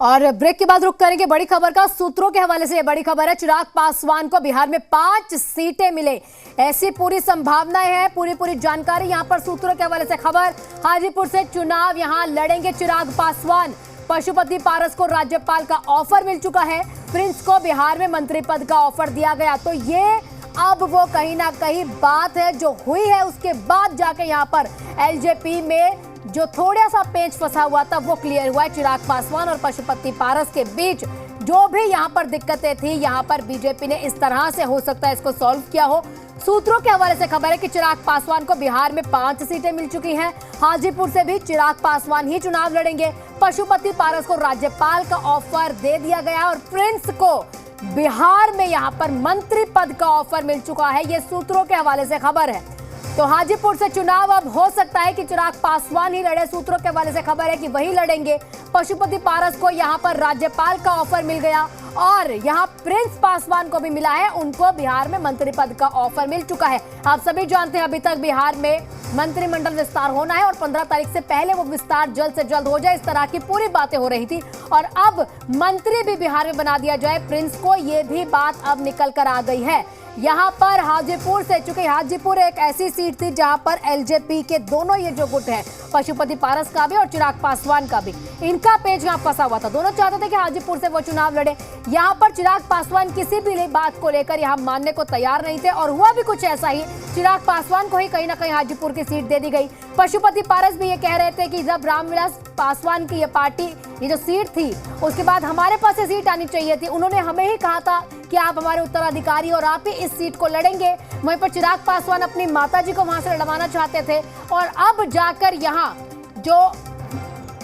और ब्रेक के बाद रुक करेंगे बड़ी खबर का। सूत्रों के हवाले से ये बड़ी खबर है, चिराग पासवान को बिहार में 5 सीटें मिले, ऐसी पूरी संभावनाएं हैं। पूरी जानकारी यहां पर सूत्रों के हवाले से खबर। हाजीपुर से चुनाव यहां लड़ेंगे चिराग पासवान। पशुपति पारस को राज्यपाल का ऑफर मिल चुका है, प्रिंस को बिहार में मंत्री पद का ऑफर दिया गया। तो ये अब वो कहीं ना कहीं बात है जो हुई है, उसके बाद जाके यहाँ पर एलजेपी में जो थोड़ा सा पेच फंसा हुआ था वो क्लियर हुआ है। चिराग पासवान और पशुपति पारस के बीच जो भी यहाँ पर दिक्कतें थी, यहाँ पर बीजेपी ने इस तरह से हो सकता है इसको सॉल्व किया हो। सूत्रों के हवाले से खबर है कि चिराग पासवान को बिहार में 5 सीटें मिल चुकी हैं। हाजीपुर से भी चिराग पासवान ही चुनाव लड़ेंगे। पशुपति पारस को राज्यपाल का ऑफर दे दिया गया और प्रिंस को बिहार में यहाँ पर मंत्री पद का ऑफर मिल चुका है। ये सूत्रों के हवाले से खबर है। तो हाजीपुर से चुनाव अब हो सकता है कि चिराग पासवान ही लड़े। सूत्रों के हवाले से खबर है कि वही लड़ेंगे। पशुपति पारस को यहाँ पर राज्यपाल का ऑफर मिल गया और यहाँ प्रिंस पासवान को भी मिला है, उनको बिहार में मंत्री पद का ऑफर मिल चुका है। आप सभी जानते हैं अभी तक बिहार में मंत्रिमंडल विस्तार होना है और 15 तारीख से पहले वो विस्तार जल्द से जल्द हो जाए, इस तरह की पूरी बातें हो रही थी। और अब मंत्री भी बिहार में बना दिया जाए प्रिंस को, ये भी बात अब निकल कर आ गई है। यहाँ पर हाजीपुर से, चूंकि हाजीपुर एक ऐसी सीट थी जहां पर एलजेपी के दोनों ये जो गुट हैं, पशुपति पारस का भी और चिराग पासवान का भी, इनका पेच यहाँ फंसा हुआ था। दोनों चाहते थे कि हाजीपुर से वो चुनाव लड़े। यहाँ पर चिराग पासवान किसी भी बात को लेकर यहाँ मानने को तैयार नहीं थे और हुआ भी कुछ ऐसा ही। चिराग पासवान को ही कहीं ना कहीं हाजीपुर की सीट दे दी गई। पशुपति पारस भी ये कह रहे थे कि जब रामविलास पासवान की ये पार्टी, ये जो सीट थी, उसके बाद हमारे पास ये सीट आनी चाहिए थी। उन्होंने हमें ही कहा था कि आप हमारे उत्तराधिकारी और आप ही इस सीट को लड़ेंगे। वहीं पर चिराग पासवान अपनी माताजी को वहां से लड़वाना चाहते थे। और अब जाकर यहाँ जो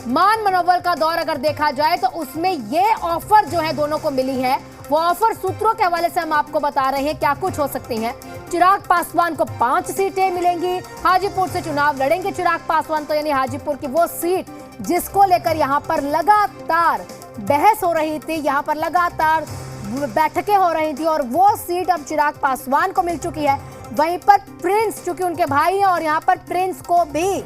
मान मनोबल का दौर अगर देखा जाए तो उसमें ये ऑफर जो है दोनों को मिली है, वो ऑफर सूत्रों के हवाले से हम आपको बता रहे हैं क्या कुछ हो सकती हैं। चिराग पासवान को 5 सीटें मिलेंगी। हाजीपुर से चुनाव लड़ेंगे चिराग पासवान, तो यानी हाजीपुर की वो सीट जिसको लेकर यहाँ पर लगातार बहस हो रही थी, यहाँ पर लगातार बैठकें हो रही थी और वो सीट अब चिराग पासवान को मिल चुकी है। वहीं पर प्रिंस, चूंकि उनके भाई हैं और यहाँ पर प्रिंस को भी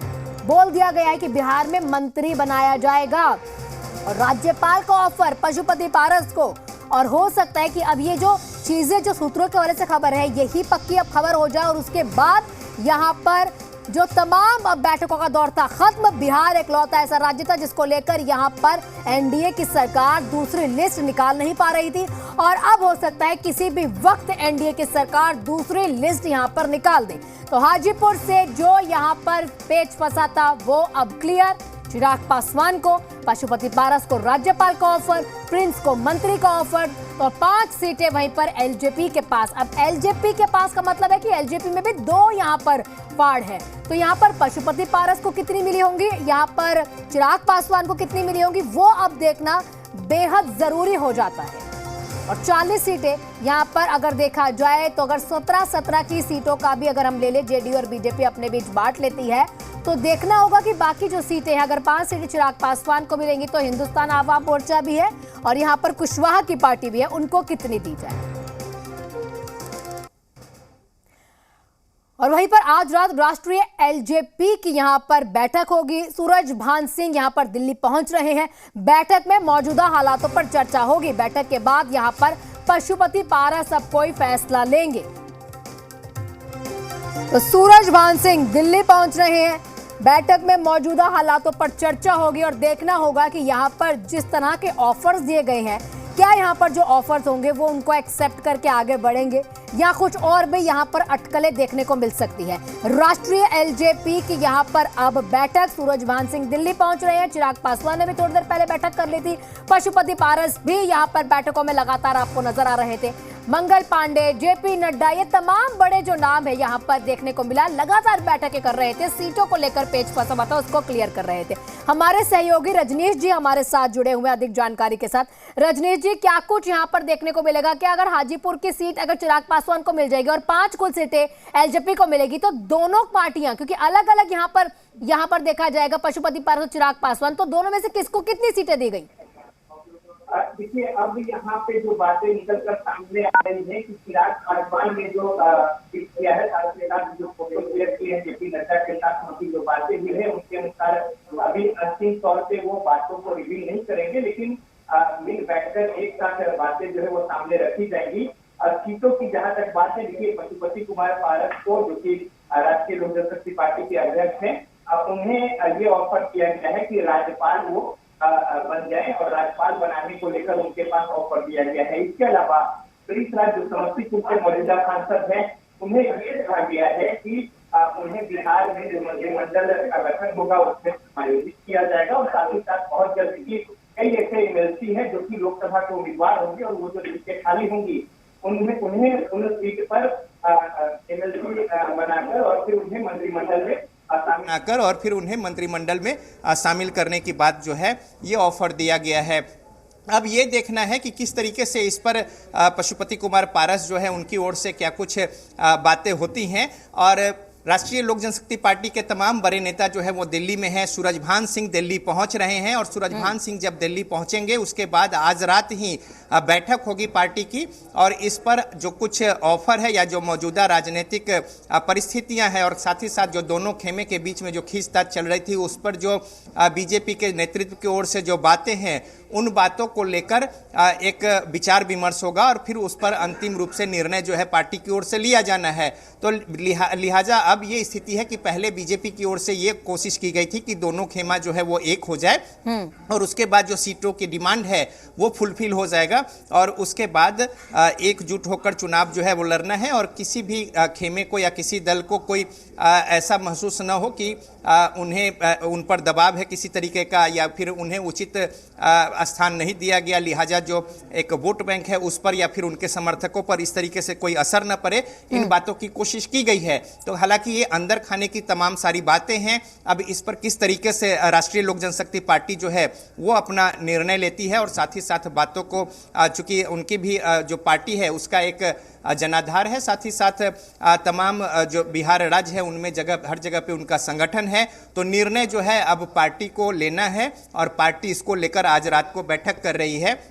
बोल दिया गया है कि बिहार में मंत्री बनाया जाएगा और राज्यपाल का ऑफर पशुपति पारस को। और हो सकता है कि अब ये जो चीजें जो सूत्रों के हवाले से खबर है यही पक्की अब खबर हो जाए और उसके बाद यहाँ पर जो तमाम अब बैठकों का दौर था खत्म। बिहार एकलौता ऐसा राज्य था जिसको लेकर यहाँ पर एनडीए की सरकार दूसरी लिस्ट निकाल नहीं पा रही थी और अब हो सकता है किसी भी वक्त एनडीए की सरकार दूसरी लिस्ट यहाँ पर निकाल दे। तो हाजीपुर से जो यहाँ पर पेच फंसा था वो अब क्लियर। चिराग पासवान को पशुपति पारस को राज्यपाल का ऑफर, प्रिंस को मंत्री का ऑफर और 5 सीटें वहीं पर एलजेपी के पास। अब एलजेपी के पास का मतलब है कि एलजेपी में भी 2 यहाँ पर फाड़ है। तो यहाँ पर पशुपति पारस को कितनी मिली होंगी, यहाँ पर चिराग पासवान को कितनी मिली होंगी, वो अब देखना बेहद जरूरी हो जाता है। और 40 सीटें यहाँ पर अगर देखा जाए तो अगर 17 की सीटों का भी अगर हम ले ले, जेडीयू और बीजेपी अपने बीच बांट लेती है, तो देखना होगा कि बाकी जो सीटें हैं, अगर 5 सीटें चिराग पासवान को मिलेंगी तो हिंदुस्तान आवाम मोर्चा भी है और यहाँ पर कुशवाहा की पार्टी भी है, उनको कितनी दी जाए। और वहीं पर आज रात राष्ट्रीय एलजेपी की यहाँ पर बैठक होगी। सूरजभान सिंह यहाँ पर दिल्ली पहुंच रहे हैं। बैठक में मौजूदा हालातों पर चर्चा होगी। बैठक के बाद यहाँ पर पशुपति पारस अब कोई फैसला लेंगे। तो सूरजभान सिंह दिल्ली पहुंच रहे हैं। बैठक में मौजूदा हालातों पर चर्चा होगी और देखना होगा कि यहाँ पर जिस तरह के ऑफर्स दिए गए हैं, क्या यहाँ पर जो ऑफर्स होंगे वो उनको एक्सेप्ट करके आगे बढ़ेंगे या कुछ और भी यहाँ पर अटकलें देखने को मिल सकती है। राष्ट्रीय एलजेपी की यहाँ पर अब बैठक, सूरजभान सिंह दिल्ली पहुंच रहे हैं। चिराग पासवान ने भी थोड़ी देर पहले बैठक कर ली थी। पशुपति पारस भी यहाँ पर बैठकों में लगातार आपको नजर आ रहे थे। मंगल पांडे, जेपी नड्डा, ये तमाम बड़े जो नाम है यहाँ पर देखने को मिला, लगातार बैठकें कर रहे थे। सीटों को लेकर पेच फंसा हुआ था, उसको क्लियर कर रहे थे। हमारे सहयोगी रजनीश जी हमारे साथ जुड़े हुए अधिक जानकारी के साथ। रजनीश जी, क्या कुछ यहाँ पर देखने को मिलेगा कि अगर हाजीपुर की सीट अगर चिराग पासवान को मिल जाएगी और 5 कुल सीटें एलजेपी को मिलेगी तो दोनों पार्टियां, क्योंकि अलग अलग यहाँ पर देखा जाएगा पशुपति पारस और चिराग पासवान, तो दोनों में से किसको कितनी सीटें दी गई? देखिए, अब यहाँ पे जो बातें निकल कर सामने आ रही है कि चिराग पासवान ने जो किया है, जो फोटो शेयर किए हैं जेपी नड्डा के साथ, उनकी जो बातें हुई है उनके अनुसार अभी अंतिम तौर पे वो बातों को रिवील नहीं करेंगे, लेकिन मिल बैठकर एक साथ बातें जो है वो सामने रखी जाएंगी। सीटों की जहां तक बात है, देखिए पशुपति कुमार पारस को, जो कि राष्ट्रीय लोक जनशक्ति पार्टी के अध्यक्ष हैं, उन्हें ये ऑफर किया गया है कि राज्यपाल वो बन जाए और राज्यपाल बनाने को लेकर उनके पास ऑफर दिया गया है। इसके अलावा प्रिंसराज जो समस्तीपुर के मौजूदा सांसद हैं, उन्हें ये कहा गया है कि उन्हें बिहार में जो मंत्रिमंडल का गठन होगा उसमें आयोजित किया जाएगा और साथ ही साथ बहुत जल्द ही कई ऐसे एमएलसी हैं जो कि लोकसभा के उम्मीदवार होंगे और वो जो सीटें खाली होंगी उन्हें उन सीट पर एमएलसी बनाकर और फिर उन्हें मंत्रिमंडल में शामिल करने की बात जो है ये ऑफर दिया गया है। अब ये देखना है कि किस तरीके से इस पर पशुपति कुमार पारस जो है उनकी ओर से क्या कुछ बातें होती हैं। और राष्ट्रीय लोक जनशक्ति पार्टी के तमाम बड़े नेता जो है वो दिल्ली में हैं। सूरजभान सिंह दिल्ली पहुंच रहे हैं और सूरजभान सिंह जब दिल्ली पहुंचेंगे उसके बाद आज रात ही बैठक होगी पार्टी की और इस पर जो कुछ ऑफर है या जो मौजूदा राजनीतिक परिस्थितियां हैं और साथ ही साथ जो दोनों खेमे के बीच में जो खींचतान चल रही थी उस पर जो बीजेपी के नेतृत्व की ओर से जो बातें हैं उन बातों को लेकर एक विचार विमर्श होगा और फिर उस पर अंतिम रूप से निर्णय जो है पार्टी की ओर से लिया जाना है। तो लिहाजा अब ये स्थिति है कि पहले बीजेपी की ओर से ये कोशिश की गई थी कि दोनों खेमा जो है वो एक हो जाए और उसके बाद जो सीटों की डिमांड है वो फुलफिल हो जाएगा और उसके बाद एकजुट होकर चुनाव जो है वो लड़ना है और किसी भी खेमे को या किसी दल को कोई ऐसा महसूस न हो कि उन्हें उन पर दबाव है किसी तरीके का या फिर उन्हें उचित स्थान नहीं दिया गया, लिहाजा जो एक वोट बैंक है उस पर या फिर उनके समर्थकों पर इस तरीके से कोई असर न पड़े, इन बातों की कोशिश की गई है। तो हालांकि ये अंदर खाने की तमाम सारी बातें हैं। अब इस पर किस तरीके से राष्ट्रीय लोक जनशक्ति पार्टी जो है वो अपना निर्णय लेती है और साथ ही साथ बातों को, चूंकि उनकी भी जो पार्टी है उसका एक जनाधार है, साथ ही साथ तमाम जो बिहार राज्य है उनमें हर जगह पे उनका संगठन है, तो निर्णय जो है अब पार्टी को लेना है और पार्टी इसको लेकर आज रात को बैठक कर रही है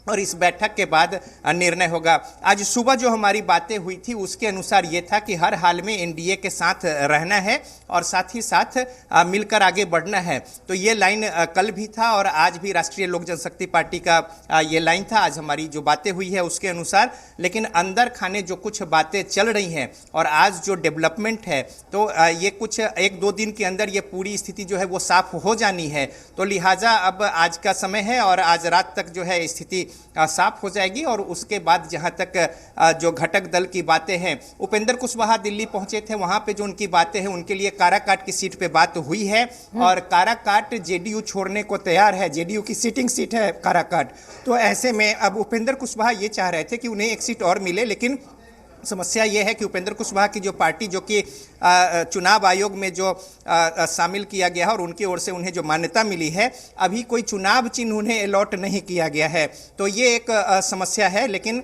और इस बैठक के बाद निर्णय होगा। आज सुबह जो हमारी बातें हुई थी उसके अनुसार ये था कि हर हाल में एनडीए के साथ रहना है और साथ ही साथ मिलकर आगे बढ़ना है। तो ये लाइन कल भी था और आज भी राष्ट्रीय लोक जनशक्ति पार्टी का ये लाइन था। आज हमारी जो बातें हुई है उसके अनुसार, लेकिन अंदर खाने जो कुछ बातें चल रही हैं और आज जो डेवलपमेंट है तो ये कुछ 1-2 दिन के अंदर ये पूरी स्थिति जो है वो साफ हो जानी है। तो लिहाजा अब आज का समय है और आज रात तक जो है स्थिति साफ हो जाएगी और उसके बाद जहां तक जो घटक दल की बातें हैं, उपेंद्र कुशवाहा दिल्ली पहुंचे थे, वहां पे जो उनकी बातें हैं उनके लिए काराकाट की सीट पे बात हुई है और काराकाट जेडीयू छोड़ने को तैयार है। जेडीयू की सिटिंग सीट है काराकाट, तो ऐसे में अब उपेंद्र कुशवाहा ये चाह रहे थे कि उन्हें एक सीट और मिले, लेकिन समस्या यह है कि उपेंद्र कुशवाहा की जो पार्टी जो कि चुनाव आयोग में जो शामिल किया गया है और उनकी ओर से उन्हें जो मान्यता मिली है, अभी कोई चुनाव चिन्ह उन्हें अलॉट नहीं किया गया है, तो ये एक समस्या है। लेकिन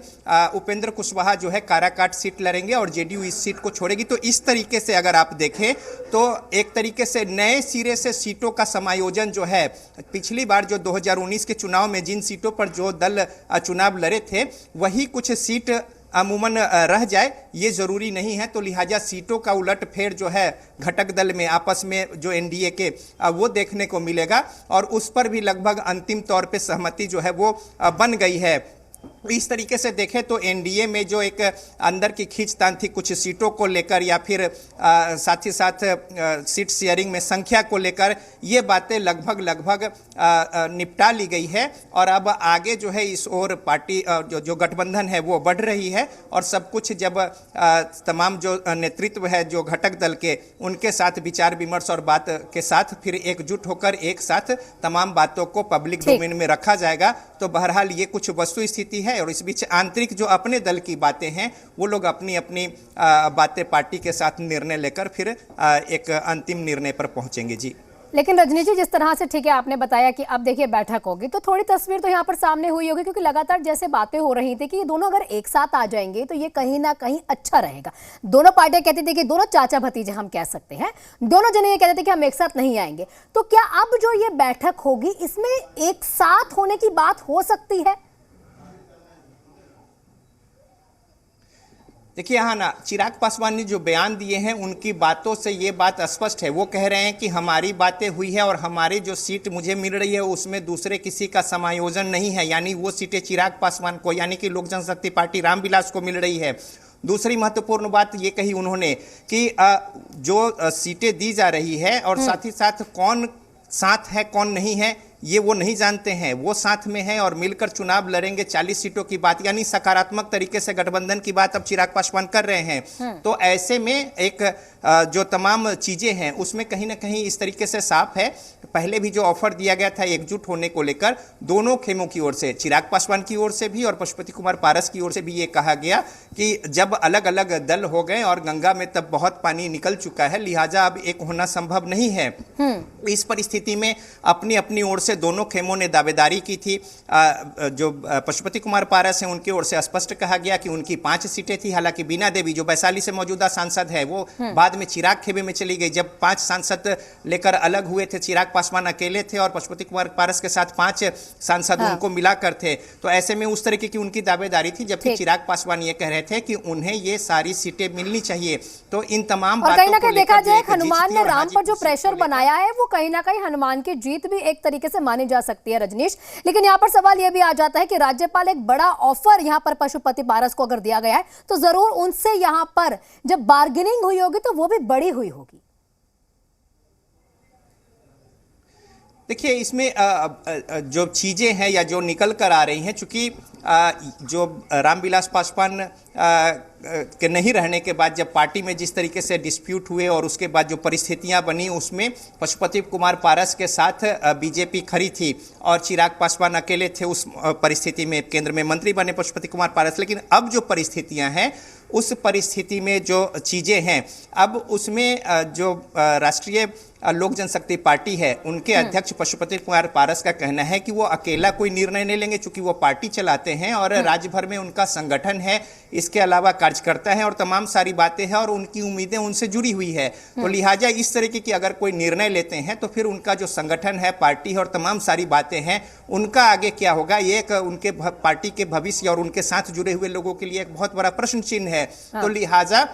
उपेंद्र कुशवाहा जो है काराकाट सीट लड़ेंगे और जेडीयू इस सीट को छोड़ेगी। तो इस तरीके से अगर आप देखें तो एक तरीके से नए सिरे से सीटों का समायोजन जो है, पिछली बार जो 2019 के चुनाव में जिन सीटों पर जो दल चुनाव लड़े थे वही कुछ सीट अमूमन रह जाए ये ज़रूरी नहीं है। तो लिहाजा सीटों का उलटफेर जो है घटक दल में आपस में जो एनडीए के वो देखने को मिलेगा और उस पर भी लगभग अंतिम तौर पे सहमति जो है वो बन गई है। इस तरीके से देखें तो एनडीए में जो एक अंदर की खींचतान थी कुछ सीटों को लेकर या फिर साथ ही साथ सीट शेयरिंग में संख्या को लेकर, ये बातें लगभग निपटा ली गई है और अब आगे जो है इस ओर पार्टी जो गठबंधन है वो बढ़ रही है और सब कुछ जब तमाम जो नेतृत्व है जो घटक दल के उनके साथ विचार विमर्श और बात के साथ फिर एकजुट होकर एक साथ तमाम बातों को पब्लिक डोमेन में रखा जाएगा। तो बहरहाल ये कुछ वस्तु स्थिति है और इस बीच आंतरिक जो अपने दल की बातें हैं वो लोग अपनी अपनी बातें पार्टी के साथ निर्णय लेकर फिर एक अंतिम निर्णय पर पहुंचेंगे। जी लेकिन रजनी जी, जिस तरह से ठीक है आपने बताया कि अब देखिए बैठक होगी तो थोड़ी तस्वीर तो यहाँ पर सामने हुई होगी, क्योंकि लगातार जैसे बातें हो रही थी कि ये दोनों अगर एक साथ आ जाएंगे तो ये कहीं ना कहीं अच्छा रहेगा। दोनों पार्टियां कहती थी कि दोनों चाचा भतीजे हम कह सकते हैं, दोनों जने ये कहते थे कि हम एक साथ नहीं आएंगे। तो क्या अब जो ये बैठक होगी इसमें एक साथ होने की बात हो सकती है? देखिए हाँ ना, चिराग पासवान ने जो बयान दिए हैं उनकी बातों से ये बात स्पष्ट है। वो कह रहे हैं कि हमारी बातें हुई है और हमारी जो सीट मुझे मिल रही है उसमें दूसरे किसी का समायोजन नहीं है, यानी वो सीटें चिराग पासवान को यानी कि लोक जनशक्ति पार्टी रामविलास को मिल रही है। दूसरी महत्वपूर्ण बात ये कही उन्होंने कि जो सीटें दी जा रही है और साथ ही साथ कौन साथ है कौन नहीं है ये वो नहीं जानते हैं, वो साथ में हैं और मिलकर चुनाव लड़ेंगे 40 सीटों की बात, यानी सकारात्मक तरीके से गठबंधन की बात अब चिराग पासवान कर रहे हैं। तो ऐसे में एक जो तमाम चीजें हैं उसमें कहीं ना कहीं इस तरीके से साफ है। पहले भी जो ऑफर दिया गया था एकजुट होने को लेकर दोनों खेमों की ओर से, चिराग पासवान की ओर से भी और पशुपति कुमार पारस की ओर से भी ये कहा गया कि जब अलग अलग दल हो गए और गंगा में तब बहुत पानी निकल चुका है, लिहाजा अब एक होना संभव नहीं है। इस परिस्थिति में अपनी अपनी ओर से दोनों खेमों ने दावेदारी की थी। जो पशुपति कुमार पारस हैं उनकी ओर से स्पष्ट कहा गया कि उनकी 5 सीटें थी। हालांकि बीना देवी जो वैशाली से मौजूदा सांसद है वो बाद में चिराग खेमे में चली गई। जब 5 सांसद लेकर अलग हुए थे, चिराग पासवान अकेले थे और पशुपति कुमार पारस के साथ 5 सांसद उनको मिलाकर थे। तो ऐसे में उस तरीके की उनकी दावेदारी थी, जबकि चिराग पासवान ये कह रहे थे कि उन्हें ये सारी सीटें मिलनी चाहिए। तो इन तमाम बातों को देखा जाए, हनुमान ने राम पर जो प्रेशर बनाया है वो कहीं ना कहीं हनुमान की जीत भी एक तरीके से मानी जा सकती है रजनीश। लेकिन यहाँ पर सवाल यह भी आ जाता है कि राज्यपाल एक बड़ा ऑफर यहाँ पर पशुपति पारस को अगर दिया गया है तो जरूर उनसे यहाँ पर जब बार्गेनिंग हुई होगी तो वो भी बड़ी हुई होगी। देखिए इसमें जो चीजें हैं या जो निकल कर आ रही हैं, चूंकि जो रामविलास पासवान के नहीं रहने के बाद जब पार्टी में जिस तरीके से डिस्प्यूट हुए और उसके बाद जो परिस्थितियां बनी उसमें पशुपति कुमार पारस के साथ बीजेपी खड़ी थी और चिराग पासवान अकेले थे। उस परिस्थिति में केंद्र में मंत्री बने पशुपति कुमार पारस। लेकिन अब जो परिस्थितियां हैं उस परिस्थिति में जो चीज़ें हैं, अब उसमें जो राष्ट्रीय लोक जनशक्ति पार्टी है उनके अध्यक्ष पशुपति कुमार पारस का कहना है कि वो अकेला कोई निर्णय नहीं लेंगे, चूंकि वो पार्टी चलाते हैं और राज्य भर में उनका संगठन है, इसके अलावा कार्यकर्ता है और तमाम सारी बातें हैं और उनकी उम्मीदें उनसे जुड़ी हुई है। तो लिहाजा इस तरीके की अगर कोई निर्णय लेते हैं तो फिर उनका जो संगठन है, पार्टी है और तमाम सारी बातें हैं, उनका आगे क्या होगा, ये एक उनके पार्टी के भविष्य और उनके साथ जुड़े हुए लोगों के लिए एक बहुत बड़ा प्रश्न चिन्ह है। तो लिहाजा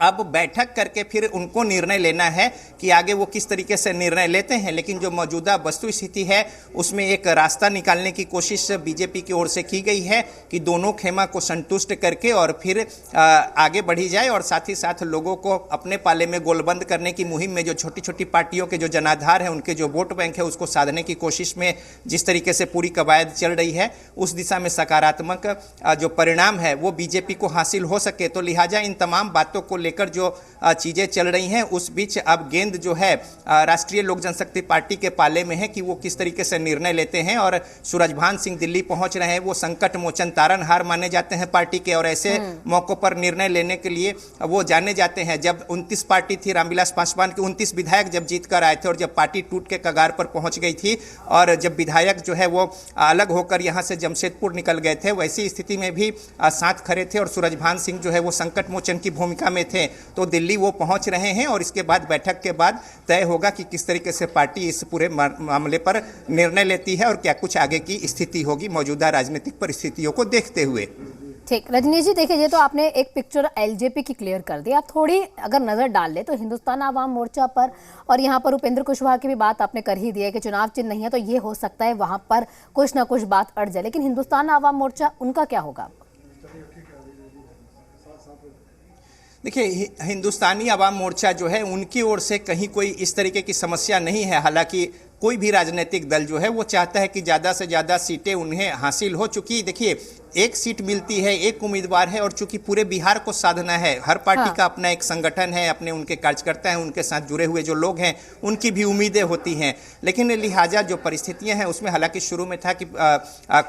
अब बैठक करके फिर उनको निर्णय लेना है कि आगे वो किस तरीके से निर्णय लेते हैं। लेकिन जो मौजूदा वस्तु स्थिति है उसमें एक रास्ता निकालने की कोशिश बीजेपी की ओर से की गई है कि दोनों खेमा को संतुष्ट करके और फिर आगे बढ़ी जाए और साथ ही साथ लोगों को अपने पाले में गोलबंद करने की मुहिम में जो छोटी छोटी पार्टियों के जो जनाधार है, उनके जो वोट बैंक है, उसको साधने की कोशिश में जिस तरीके से पूरी कवायद चल रही है उस दिशा में सकारात्मक जो परिणाम है वो बीजेपी को हासिल हो सके। तो लिहाजा इन तमाम बातों को लेकर जो चीजें चल रही हैं उस बीच अब गेंद जो है राष्ट्रीय लोक जनशक्ति पार्टी के पाले में है कि वो किस तरीके से निर्णय लेते हैं। और सूरजभान सिंह दिल्ली पहुंच रहे हैं, वो संकट मोचन तारनहार माने जाते हैं पार्टी के और ऐसे मौकों पर निर्णय लेने के लिए वो जाने जाते हैं। जब 29 पार्टी थी, रामविलास पासवान के 29 विधायक जब जीत कर आए थे और जब पार्टी टूट के कगार पर पहुंच गई थी और जब विधायक जो है वो अलग होकर यहां से जमशेदपुर निकल गए थे, वैसी स्थिति में भी साथ खड़े थे और सूरजभान सिंह जो है वो संकट मोचन की भूमिका में थे। तो दिल्ली वो पहुंच रहे हैं और इसके बाद बैठक के बाद तय होगा कि किस तरीके से पार्टी इस पूरे मामले पर निर्णय लेती है और क्या कुछ आगे की स्थिति होगी मौजूदा राजनीतिक परिस्थितियों को देखते हुए। ठीक, रजनीश जी देखिए, ये तो आपने एक पिक्चर एलजेपी की क्लियर कर दी। आप थोड़ी अगर नजर डाल ले तो हिंदुस्तान आवाम मोर्चा पर और यहाँ पर उपेंद्र कुशवाहा की भी बात आपने कर ही दी है कि चुनाव चिन्ह नहीं है तो ये हो सकता है वहां पर कुछ ना कुछ बात अड़ जाए, लेकिन हिंदुस्तान आवाम मोर्चा उनका क्या होगा? देखिए हिंदुस्तानी अवाम मोर्चा जो है उनकी ओर से कहीं कोई इस तरीके की समस्या नहीं है। हालांकि कोई भी राजनीतिक दल जो है वो चाहता है कि ज़्यादा से ज़्यादा सीटें उन्हें हासिल हो। चूंकि देखिए एक सीट मिलती है, एक उम्मीदवार है और चूंकि पूरे बिहार को साधना है, हर पार्टी का अपना एक संगठन है, अपने उनके कार्यकर्ता हैं, उनके साथ जुड़े हुए जो लोग हैं उनकी भी उम्मीदें होती हैं। लेकिन लिहाजा जो परिस्थितियां हैं उसमें हालांकि शुरू में था कि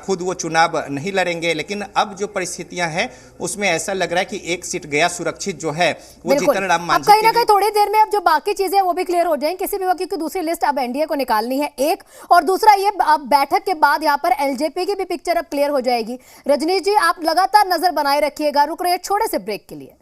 खुद वो चुनाव नहीं लड़ेंगे, लेकिन अब जो परिस्थितियां हैं उसमें ऐसा लग रहा है कि एक सीट गया सुरक्षित जो है वो जीतन राम मांझी कहीं ना कहीं थोड़ी देर में अब जो बाकी चीजें वो भी क्लियर हो जाएंगी किसी भी वक्त, क्योंकि दूसरी लिस्ट अब एनडीए को निकालनी है एक, और दूसरा ये अब बैठक के बाद यहाँ पर एलजेपी की भी पिक्चर अब क्लियर हो जाएगी। रजनीश जी आप लगातार नजर बनाए रखिएगा, रुक रहे छोटे से ब्रेक के लिए।